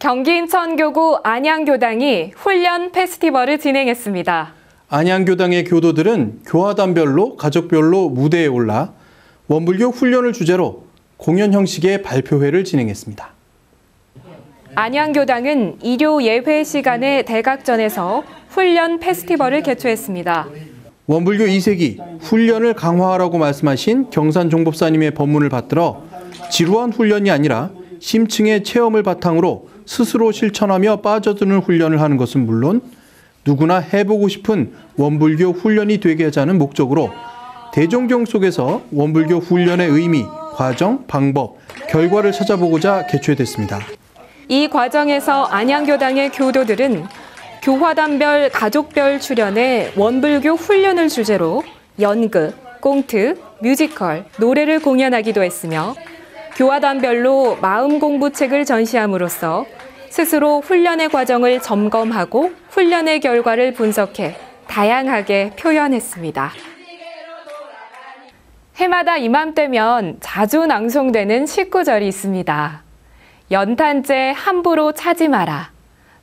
경기 인천교구 안양교당이 훈련 페스티벌을 진행했습니다. 안양교당의 교도들은 교화단별로 가족별로 무대에 올라 원불교 훈련을 주제로 공연 형식의 발표회를 진행했습니다. 안양교당은 일요 예회 시간에 대각전에서 훈련 페스티벌을 개최했습니다. 원불교 2세기 훈련을 강화하라고 말씀하신 경산종법사님의 법문을 받들어 지루한 훈련이 아니라 심층의 체험을 바탕으로 스스로 실천하며 빠져드는 훈련을 하는 것은 물론 누구나 해보고 싶은 원불교 훈련이 되게 하자는 목적으로 대종경 속에서 원불교 훈련의 의미, 과정, 방법, 결과를 찾아보고자 개최됐습니다. 이 과정에서 안양교당의 교도들은 교화단별, 가족별 출연의 원불교 훈련을 주제로 연극, 꽁트, 뮤지컬, 노래를 공연하기도 했으며 교화단별로 마음 공부책을 전시함으로써 스스로 훈련의 과정을 점검하고 훈련의 결과를 분석해 다양하게 표현했습니다. 해마다 이맘때면 자주 낭송되는 식구절이 있습니다. 연탄재 함부로 차지 마라.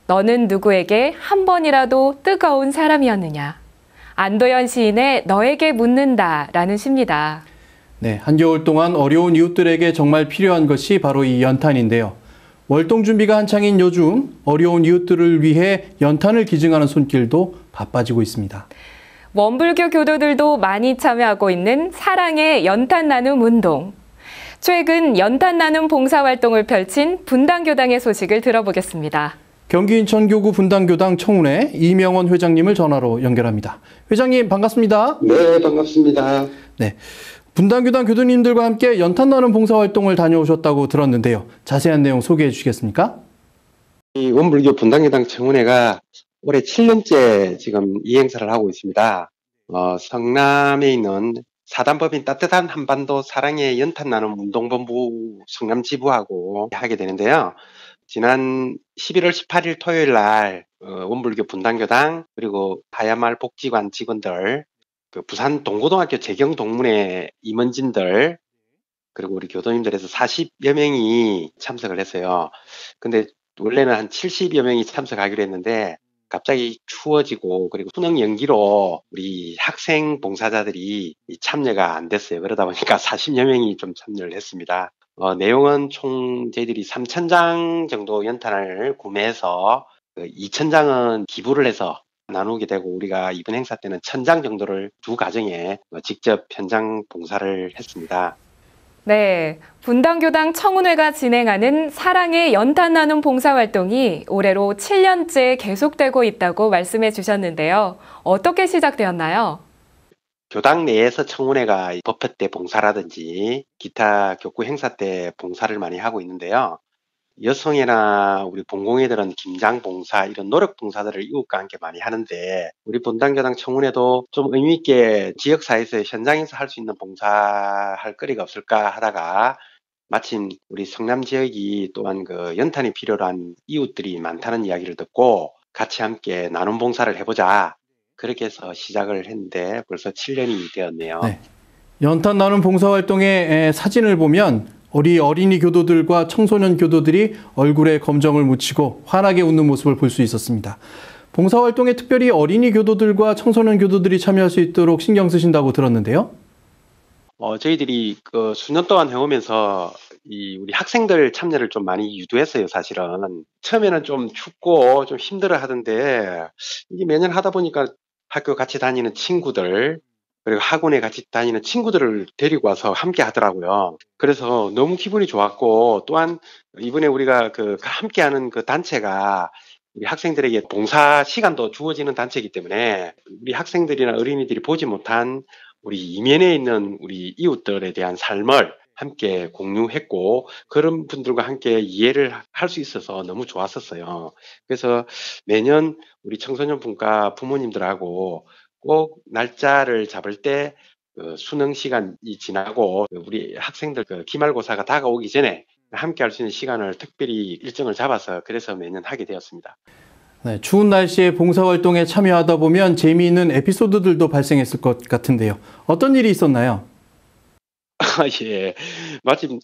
너는 누구에게 한 번이라도 뜨거운 사람이었느냐. 안도현 시인의 너에게 묻는다라는 시입니다. 네, 한겨울 동안 어려운 이웃들에게 정말 필요한 것이 바로 이 연탄인데요. 월동 준비가 한창인 요즘 어려운 이웃들을 위해 연탄을 기증하는 손길도 바빠지고 있습니다. 원불교 교도들도 많이 참여하고 있는 사랑의 연탄 나눔 운동. 최근 연탄 나눔 봉사활동을 펼친 분당교당의 소식을 들어보겠습니다. 경기 인천교구 분당교당 청운회 이명원 회장님을 전화로 연결합니다. 회장님 반갑습니다. 네, 반갑습니다. 네, 분당교당 교도님들과 함께 연탄 나눔 봉사활동을 다녀오셨다고 들었는데요. 자세한 내용 소개해 주시겠습니까? 이 원불교 분당교당 청운회가 올해 7년째 지금 이 행사를 하고 있습니다. 성남에 있는 사단법인 따뜻한 한반도 사랑의 연탄 나눔 운동본부 성남 지부하고 하게 되는데요. 지난 11월 18일 토요일 날 원불교 분당교당 그리고 하야마을 복지관 직원들, 부산 동고등학교 재경동문회 임원진들 그리고 우리 교도님들에서 40여 명이 참석을 했어요. 근데 원래는 한 70여 명이 참석하기로 했는데 갑자기 추워지고 그리고 수능 연기로 우리 학생 봉사자들이 참여가 안 됐어요. 그러다 보니까 40여 명이 좀 참여를 했습니다. 내용은 총 저희들이 3,000장 정도 연탄을 구매해서 2,000장은 기부를 해서 나누게 되고 우리가 이번 행사 때는 1,000장 정도를 두 가정에 직접 현장 봉사를 했습니다. 네, 분당교당 청운회가 진행하는 사랑의 연탄 나눔 봉사활동이 올해로 7년째 계속되고 있다고 말씀해 주셨는데요. 어떻게 시작되었나요? 교당 내에서 청운회가 법회 때 봉사라든지 기타 교구 행사 때 봉사를 많이 하고 있는데요. 여성이나 우리 본공회들은 김장 봉사 이런 노력 봉사들을 이웃과 함께 많이 하는데 우리 분당교당 청운회도 좀 의미 있게 지역사회에서 현장에서 할 수 있는 봉사할 거리가 없을까 하다가 마침 우리 성남 지역이 또한 그 연탄이 필요로 한 이웃들이 많다는 이야기를 듣고 같이 함께 나눔 봉사를 해보자. 그렇게 해서 시작을 했는데 벌써 7년이 되었네요. 네. 연탄 나눔 봉사활동의 사진을 보면 우리 어린이 교도들과 청소년 교도들이 얼굴에 검정을 묻히고 환하게 웃는 모습을 볼 수 있었습니다. 봉사활동에 특별히 어린이 교도들과 청소년 교도들이 참여할 수 있도록 신경 쓰신다고 들었는데요. 저희들이 그 수년 동안 해오면서 우리 학생들 참여를 좀 많이 유도했어요, 사실은. 처음에는 좀 춥고 좀 힘들어 하던데 이게 매년 하다 보니까 학교 같이 다니는 친구들 그리고 학원에 같이 다니는 친구들을 데리고 와서 함께 하더라고요. 그래서 너무 기분이 좋았고 또한 이번에 우리가 함께하는 그 단체가 우리 학생들에게 봉사 시간도 주어지는 단체이기 때문에 우리 학생들이나 어린이들이 보지 못한 우리 이면에 있는 우리 이웃들에 대한 삶을 함께 공유했고 그런 분들과 함께 이해를 할 수 있어서 너무 좋았었어요. 그래서 매년 우리 청소년분과 부모님들하고 꼭 날짜를 잡을 때 수능 시간이 지나고 우리 학생들 기말고사가 다가오기 전에 함께 할 수 있는 시간을 특별히 일정을 잡아서 그래서 매년 하게 되었습니다. 네, 추운 날씨에 봉사활동에 참여하다 보면 재미있는 에피소드들도 발생했을 것 같은데요. 어떤 일이 있었나요? 예. 마침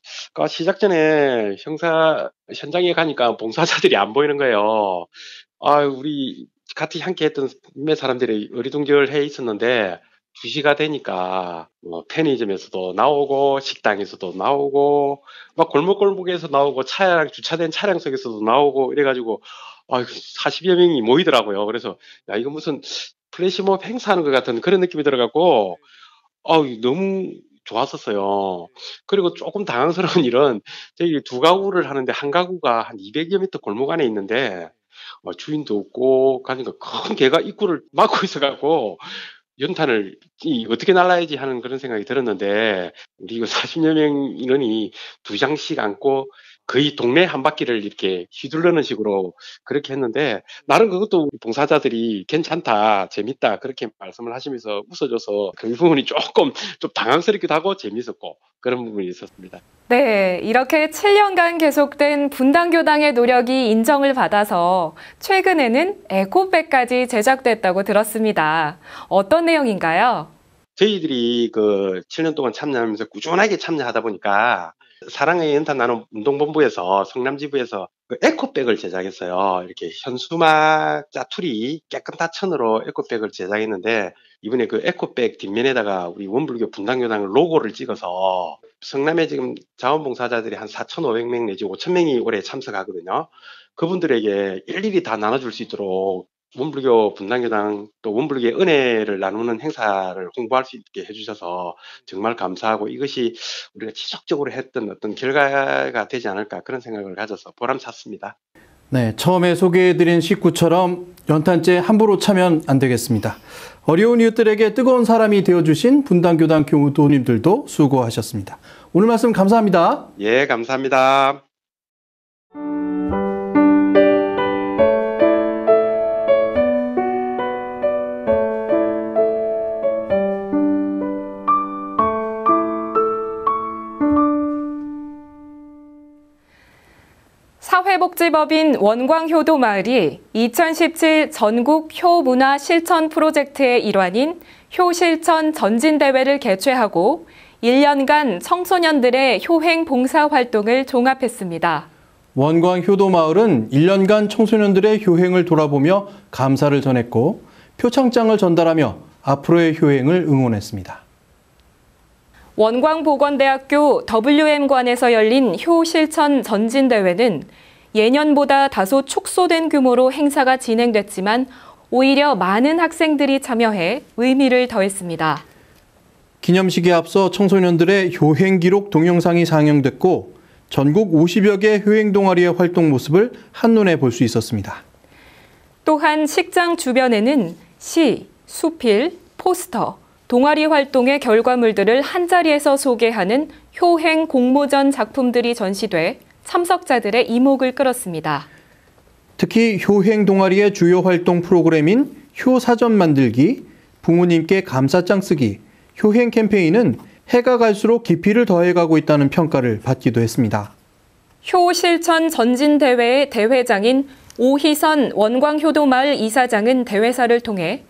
시작 전에 형사 현장에 가니까 봉사자들이 안 보이는 거예요. 우리 같이 함께 했던 몇몇 사람들이 어리둥절해 있었는데 2시가 되니까 뭐 편의점에서도 나오고 식당에서도 나오고 막 골목골목에서 나오고 주차된 차량 속에서도 나오고 이래 가지고 40여 명이 모이더라고요. 그래서 야, 이거 무슨 플래시몹 행사하는 것 같은 그런 느낌이 들어 갖고 너무 좋았었어요. 그리고 조금 당황스러운 일은 저희 두 가구를 하는데 한 가구가 한 200여 미터 골목 안에 있는데 주인도 없고 가니까 큰 개가 입구를 막고 있어 갖고 연탄을 어떻게 날라야지 하는 그런 생각이 들었는데 우리 이거 40여 명 인원이 2장씩 안고 거의 동네 한 바퀴를 이렇게 휘두르는 식으로 그렇게 했는데 나름 그것도 우리 봉사자들이 괜찮다, 재밌다 그렇게 말씀을 하시면서 웃어줘서 그 부분이 조금 좀 당황스럽기도 하고 재밌었고 그런 부분이 있었습니다. 네, 이렇게 7년간 계속된 분당교당의 노력이 인정을 받아서 최근에는 에코백까지 제작됐다고 들었습니다. 어떤 내용인가요? 저희들이 그 7년 동안 참여하면서 꾸준하게 참여하다 보니까 사랑의 연탄 나눔 운동본부에서 성남지부에서 그 에코백을 제작했어요. 이렇게 현수막 짜투리 깨끗한 천으로 에코백을 제작했는데 이번에 그 에코백 뒷면에다가 우리 원불교 분당교당 로고를 찍어서 성남에 지금 자원봉사자들이 한 4,500명 내지 5,000명이 올해 참석하거든요. 그분들에게 일일이 다 나눠줄 수 있도록 원불교 분당교당 또 원불교의 은혜를 나누는 행사를 홍보할 수 있게 해주셔서 정말 감사하고 이것이 우리가 지속적으로 했던 어떤 결과가 되지 않을까 그런 생각을 가져서 보람찼습니다. 네, 처음에 소개해드린 식구처럼 연탄재 함부로 차면 안 되겠습니다. 어려운 이웃들에게 뜨거운 사람이 되어주신 분당교당 교우님들도 수고하셨습니다. 오늘 말씀 감사합니다. 예, 감사합니다. 사회복지법인 원광효도마을이 2017 전국 효문화 실천 프로젝트의 일환인 효실천 전진대회를 개최하고 1년간 청소년들의 효행 봉사활동을 종합했습니다. 원광효도마을은 1년간 청소년들의 효행을 돌아보며 감사를 전했고 표창장을 전달하며 앞으로의 효행을 응원했습니다. 원광보건대학교 WM관에서 열린 효실천 전진대회는 예년보다 다소 축소된 규모로 행사가 진행됐지만 오히려 많은 학생들이 참여해 의미를 더했습니다. 기념식에 앞서 청소년들의 효행 기록 동영상이 상영됐고 전국 50여 개 효행 동아리의 활동 모습을 한눈에 볼 수 있었습니다. 또한 식장 주변에는 시, 수필, 포스터, 동아리 활동의 결과물들을 한자리에서 소개하는 효행 공모전 작품들이 전시돼 참석자들의 이목을 끌었습니다. 특히 효행 동아리의 주요 활동 프로그램인 효사전 만들기, 부모님께 감사장 쓰기, 효행 캠페인은 해가 갈수록 깊이를 더해가고 있다는 평가를 받기도 했습니다. 효실천 전진대회의 대회장인 오희선 원광효도마을 이사장은 대회사를 통해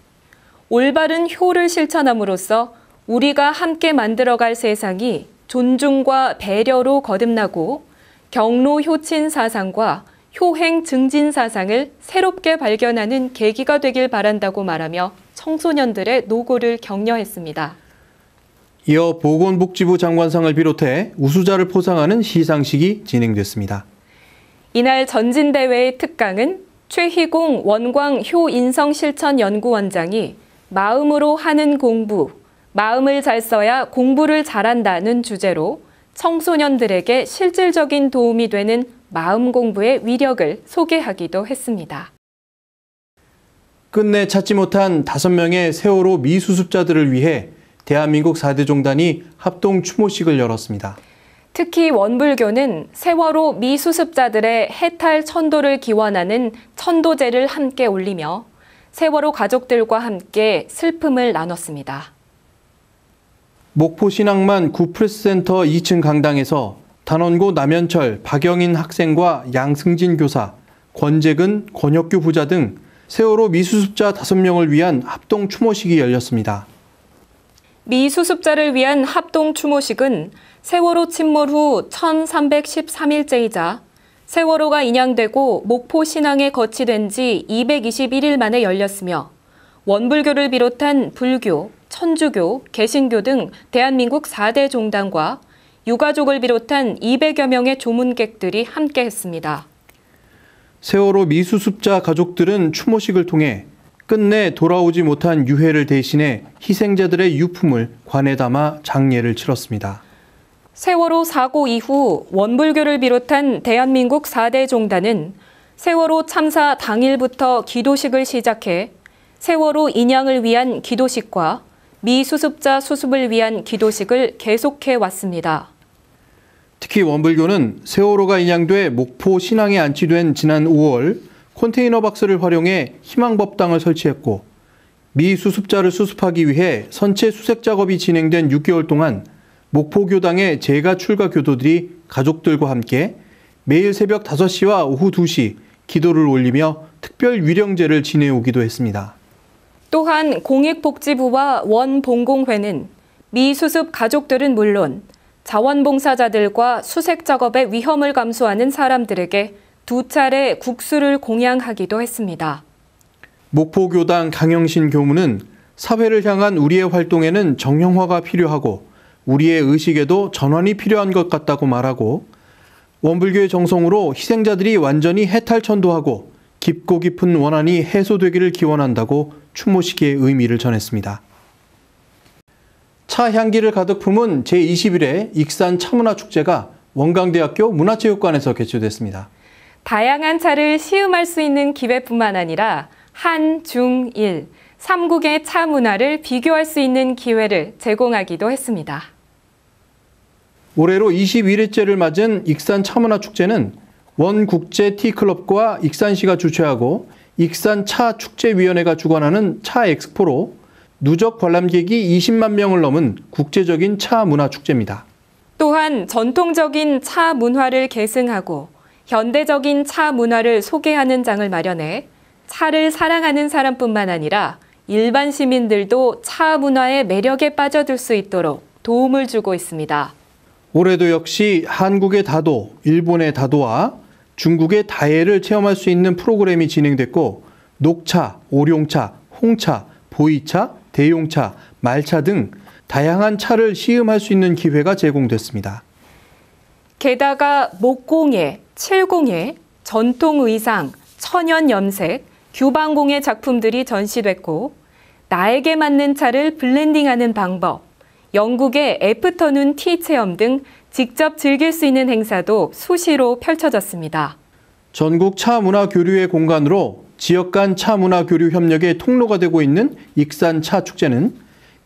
올바른 효를 실천함으로써 우리가 함께 만들어갈 세상이 존중과 배려로 거듭나고 경로 효친 사상과 효행 증진 사상을 새롭게 발견하는 계기가 되길 바란다고 말하며 청소년들의 노고를 격려했습니다. 이어 보건복지부 장관상을 비롯해 우수자를 포상하는 시상식이 진행됐습니다. 이날 전진대회의 특강은 최희공 원광효인성실천연구원장이 마음으로 하는 공부, 마음을 잘 써야 공부를 잘한다는 주제로 청소년들에게 실질적인 도움이 되는 마음 공부의 위력을 소개하기도 했습니다. 끝내 찾지 못한 5명의 세월호 미수습자들을 위해 대한민국 4대 종단이 합동 추모식을 열었습니다. 특히 원불교는 세월호 미수습자들의 해탈 천도를 기원하는 천도제를 함께 올리며 세월호 가족들과 함께 슬픔을 나눴습니다. 목포 신앙만 구프레스센터 2층 강당에서 단원고 남현철, 박영인 학생과 양승진 교사, 권재근, 권혁규 부자 등 세월호 미수습자 5명을 위한 합동 추모식이 열렸습니다. 미수습자를 위한 합동 추모식은 세월호 침몰 후 1313일째이자 세월호가 인양되고 목포 신항에 거치된 지 221일 만에 열렸으며 원불교를 비롯한 불교, 천주교, 개신교 등 대한민국 4대 종단과 유가족을 비롯한 200여 명의 조문객들이 함께했습니다. 세월호 미수습자 가족들은 추모식을 통해 끝내 돌아오지 못한 유해를 대신해 희생자들의 유품을 관에 담아 장례를 치렀습니다. 세월호 사고 이후 원불교를 비롯한 대한민국 4대 종단은 세월호 참사 당일부터 기도식을 시작해 세월호 인양을 위한 기도식과 미수습자 수습을 위한 기도식을 계속해 왔습니다. 특히 원불교는 세월호가 인양돼 목포 신항에 안치된 지난 5월 컨테이너 박스를 활용해 희망법당을 설치했고 미수습자를 수습하기 위해 선체 수색 작업이 진행된 6개월 동안 목포교당의 재가 출가 교도들이 가족들과 함께 매일 새벽 5시와 오후 2시 기도를 올리며 특별 위령제를 지내오기도 했습니다. 또한 공익복지부와 원봉공회는 미수습 가족들은 물론 자원봉사자들과 수색 작업의 위험을 감수하는 사람들에게 2차례 국수를 공양하기도 했습니다. 목포교당 강영신 교무는 사회를 향한 우리의 활동에는 정형화가 필요하고 우리의 의식에도 전환이 필요한 것 같다고 말하고 원불교의 정성으로 희생자들이 완전히 해탈천도하고 깊고 깊은 원한이 해소되기를 기원한다고 추모식의 의미를 전했습니다. 차 향기를 가득 품은 제21회 익산 차문화축제가 원광대학교 문화체육관에서 개최됐습니다. 다양한 차를 시음할 수 있는 기회뿐만 아니라 한, 중, 일, 3국의 차 문화를 비교할 수 있는 기회를 제공하기도 했습니다. 올해로 21회째를 맞은 익산 차문화축제는 원국제 티클럽과 익산시가 주최하고 익산차축제위원회가 주관하는 차엑스포로 누적 관람객이 20만 명을 넘은 국제적인 차 문화축제입니다. 또한 전통적인 차 문화를 계승하고 현대적인 차 문화를 소개하는 장을 마련해 차를 사랑하는 사람뿐만 아니라 일반 시민들도 차 문화의 매력에 빠져들 수 있도록 도움을 주고 있습니다. 올해도 역시 한국의 다도, 일본의 다도와 중국의 다해를 체험할 수 있는 프로그램이 진행됐고 녹차, 오룡차, 홍차, 보이차, 대용차, 말차 등 다양한 차를 시음할 수 있는 기회가 제공됐습니다. 게다가 목공예, 칠공예, 전통의상, 천연염색, 규방공예 작품들이 전시됐고 나에게 맞는 차를 블렌딩하는 방법, 영국의 애프터눈 티 체험 등 직접 즐길 수 있는 행사도 수시로 펼쳐졌습니다. 전국 차 문화 교류의 공간으로 지역 간 차 문화 교류 협력의 통로가 되고 있는 익산 차 축제는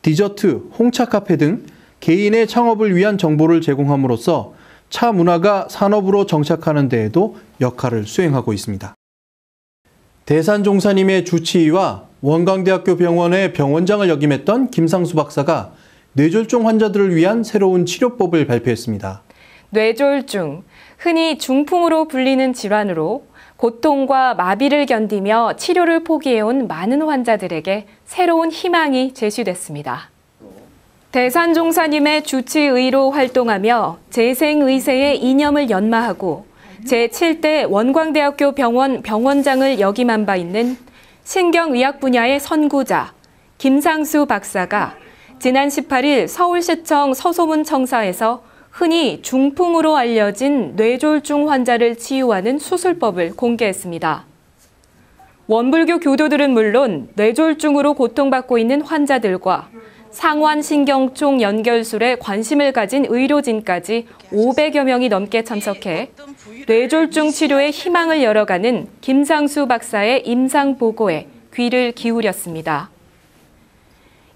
디저트, 홍차 카페 등 개인의 창업을 위한 정보를 제공함으로써 차 문화가 산업으로 정착하는 데에도 역할을 수행하고 있습니다. 대산종사님의 주치의와 원광대학교 병원의 병원장을 역임했던 김상수 박사가 뇌졸중 환자들을 위한 새로운 치료법을 발표했습니다. 뇌졸중, 흔히 중풍으로 불리는 질환으로 고통과 마비를 견디며 치료를 포기해온 많은 환자들에게 새로운 희망이 제시됐습니다. 대산종사님의 주치의로 활동하며 재생의세의 이념을 연마하고 제7대 원광대학교 병원 병원장을 역임한 바 있는 신경의학 분야의 선구자 김상수 박사가 지난 18일 서울시청 서소문청사에서 흔히 중풍으로 알려진 뇌졸중 환자를 치유하는 수술법을 공개했습니다. 원불교 교도들은 물론 뇌졸중으로 고통받고 있는 환자들과 상완신경총 연결술에 관심을 가진 의료진까지 500여 명이 넘게 참석해 뇌졸중 치료의 희망을 열어가는 김상수 박사의 임상보고에 귀를 기울였습니다.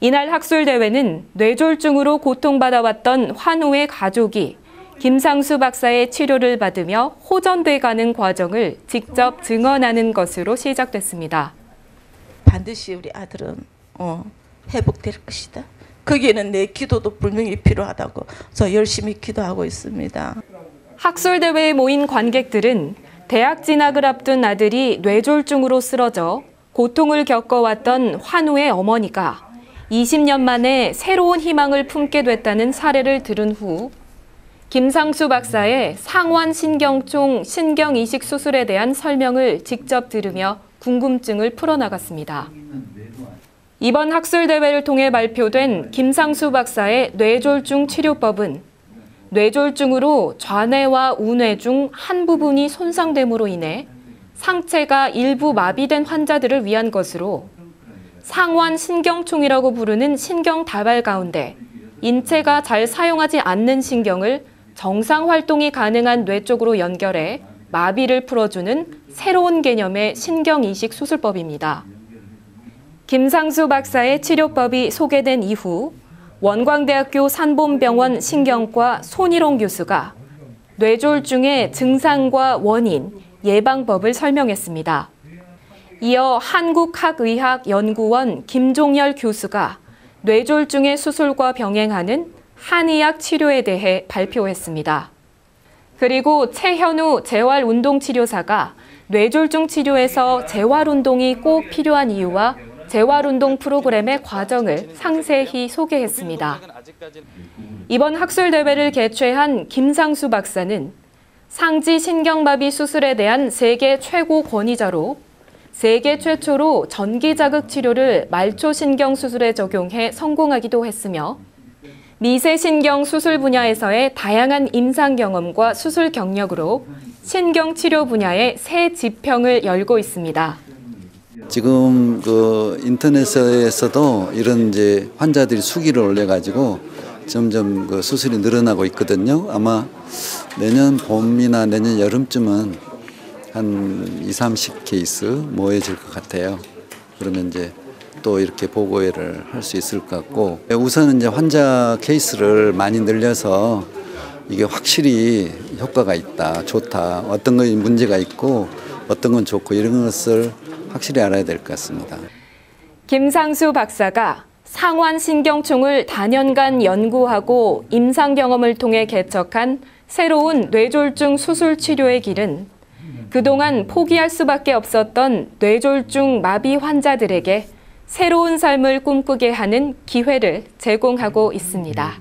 이날 학술대회는 뇌졸중으로 고통받아왔던 환우의 가족이 김상수 박사의 치료를 받으며 호전돼가는 과정을 직접 증언하는 것으로 시작됐습니다. 반드시 우리 아들은 회복될 것이다. 거기에는 내 기도도 분명히 필요하다고 저 열심히 기도하고 있습니다. 학술대회에 모인 관객들은 대학 진학을 앞둔 아들이 뇌졸중으로 쓰러져 고통을 겪어왔던 환우의 어머니가 20년 만에 새로운 희망을 품게 됐다는 사례를 들은 후 김상수 박사의 상완신경총 신경이식 수술에 대한 설명을 직접 들으며 궁금증을 풀어나갔습니다. 이번 학술대회를 통해 발표된 김상수 박사의 뇌졸중 치료법은 뇌졸중으로 좌뇌와 우뇌 중 한 부분이 손상됨으로 인해 상체가 일부 마비된 환자들을 위한 것으로 상완신경총이라고 부르는 신경 다발 가운데 인체가 잘 사용하지 않는 신경을 정상 활동이 가능한 뇌 쪽으로 연결해 마비를 풀어주는 새로운 개념의 신경이식 수술법입니다. 김상수 박사의 치료법이 소개된 이후 원광대학교 산본병원 신경과 손일홍 교수가 뇌졸중의 증상과 원인, 예방법을 설명했습니다. 이어 한국학의학연구원 김종열 교수가 뇌졸중의 수술과 병행하는 한의학 치료에 대해 발표했습니다. 그리고 최현우 재활운동치료사가 뇌졸중 치료에서 재활운동이 꼭 필요한 이유와 재활운동 프로그램의 과정을 상세히 소개했습니다. 이번 학술대회를 개최한 김상수 박사는 상지 신경마비 수술에 대한 세계 최고 권위자로 세계 최초로 전기자극 치료를 말초신경 수술에 적용해 성공하기도 했으며 미세신경 수술 분야에서의 다양한 임상 경험과 수술 경력으로 신경치료 분야의 새 지평을 열고 있습니다. 지금 그 인터넷에서도 이런 이제 환자들이 수기를 올려가지고 점점 그 수술이 늘어나고 있거든요. 아마 내년 봄이나 내년 여름쯤은 한 20, 30케이스 모여질 것 같아요. 그러면 이제 또 이렇게 보고회를 할 수 있을 것 같고, 우선은 이제 환자 케이스를 많이 늘려서 이게 확실히 효과가 있다, 좋다, 어떤 건 문제가 있고 어떤 건 좋고 이런 것을 확실히 알아야 될 것 같습니다. 김상수 박사가 상완신경총을 다년간 연구하고 임상 경험을 통해 개척한 새로운 뇌졸중 수술 치료의 길은 그동안 포기할 수밖에 없었던 뇌졸중 마비 환자들에게 새로운 삶을 꿈꾸게 하는 기회를 제공하고 있습니다.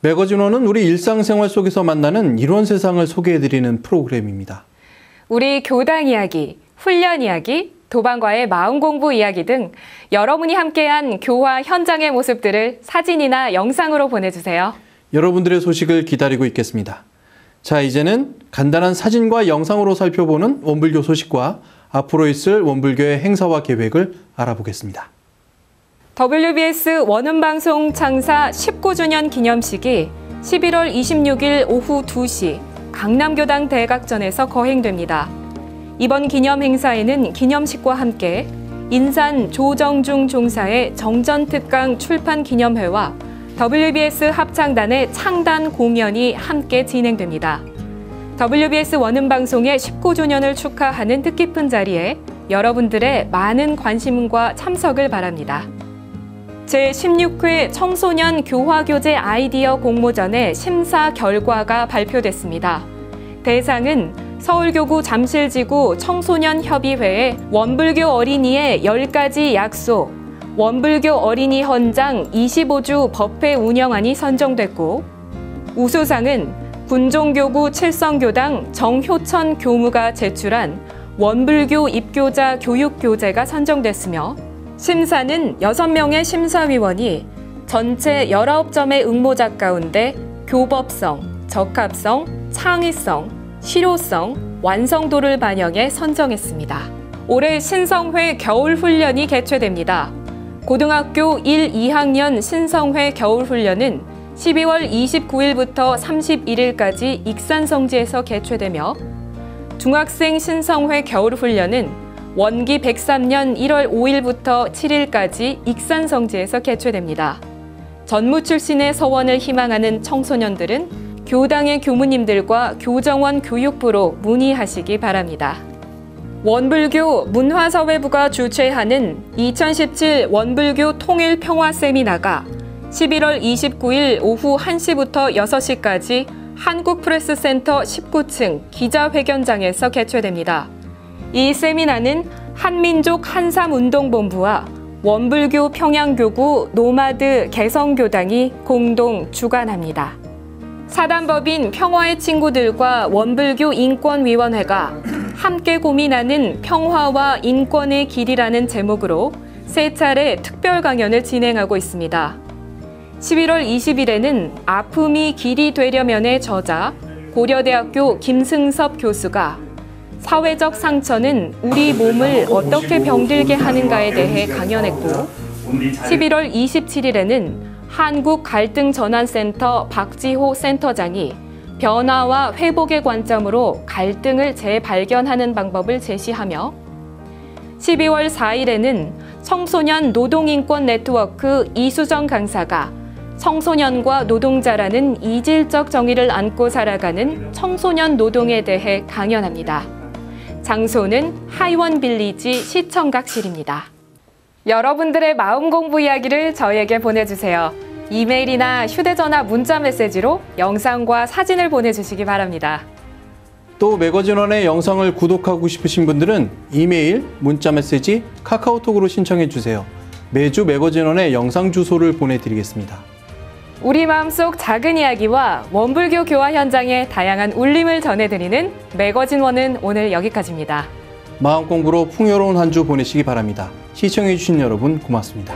매거진원은 우리 일상생활 속에서 만나는 이론 세상을 소개해드리는 프로그램입니다. 우리 교당 이야기, 훈련 이야기, 도반과의 마음 공부 이야기 등 여러분이 함께한 교화 현장의 모습들을 사진이나 영상으로 보내주세요. 여러분들의 소식을 기다리고 있겠습니다. 자, 이제는 간단한 사진과 영상으로 살펴보는 원불교 소식과 앞으로 있을 원불교의 행사와 계획을 알아보겠습니다. WBS 원음방송 창사 19주년 기념식이 11월 26일 오후 2시 강남교당 대각전에서 거행됩니다. 이번 기념 행사에는 기념식과 함께 인산 조정중 종사의 정전특강 출판 기념회와 WBS 합창단의 창단 공연이 함께 진행됩니다. WBS 원음방송의 19주년을 축하하는 뜻깊은 자리에 여러분들의 많은 관심과 참석을 바랍니다. 제16회 청소년 교화교재 아이디어 공모전의 심사 결과가 발표됐습니다. 대상은 서울교구 잠실지구 청소년협의회의 원불교 어린이의 10가지 약속, 원불교 어린이 헌장 25주 법회 운영안이 선정됐고, 우수상은 군종교구 칠성교당 정효천 교무가 제출한 원불교 입교자 교육교재가 선정됐으며, 심사는 6명의 심사위원이 전체 19점의 응모작 가운데 교법성, 적합성, 창의성, 실효성, 완성도를 반영해 선정했습니다. 올해 신성회 겨울훈련이 개최됩니다. 고등학교 1, 2학년 신성회 겨울훈련은 12월 29일부터 31일까지 익산성지에서 개최되며, 중학생 신성회 겨울훈련은 원기 103년 1월 5일부터 7일까지 익산성지에서 개최됩니다. 전무 출신의 서원을 희망하는 청소년들은 교당의 교무님들과 교정원 교육부로 문의하시기 바랍니다. 원불교 문화사회부가 주최하는 2017 원불교 통일 평화 세미나가 11월 29일 오후 1시부터 6시까지 한국프레스센터 19층 기자회견장에서 개최됩니다. 이 세미나는 한민족 한삼운동본부와 원불교 평양교구 노마드 개성교당이 공동 주관합니다. 사단법인 평화의 친구들과 원불교 인권위원회가 함께 고민하는 평화와 인권의 길이라는 제목으로 3차례 특별 강연을 진행하고 있습니다. 11월 20일에는 아픔이 길이 되려면의 저자 고려대학교 김승섭 교수가 사회적 상처는 우리 몸을 어떻게 병들게 하는가에 대해 강연했고 11월 27일에는 한국갈등전환센터 박지호 센터장이 변화와 회복의 관점으로 갈등을 재발견하는 방법을 제시하며 12월 4일에는 청소년 노동인권 네트워크 이수정 강사가 청소년과 노동자라는 이질적 정의를 안고 살아가는 청소년 노동에 대해 강연합니다. 장소는 하이원 빌리지 시청각실입니다. 여러분들의 마음 공부 이야기를 저희에게 보내주세요. 이메일이나 휴대전화 문자 메시지로 영상과 사진을 보내주시기 바랍니다. 또 매거진원의 영상을 구독하고 싶으신 분들은 이메일, 문자 메시지, 카카오톡으로 신청해 주세요. 매주 매거진원의 영상 주소를 보내드리겠습니다. 우리 마음속 작은 이야기와 원불교 교화 현장의 다양한 울림을 전해드리는 매거진원은 오늘 여기까지입니다. 마음 공부로 풍요로운 한 주 보내시기 바랍니다. 시청해 주신 여러분 고맙습니다.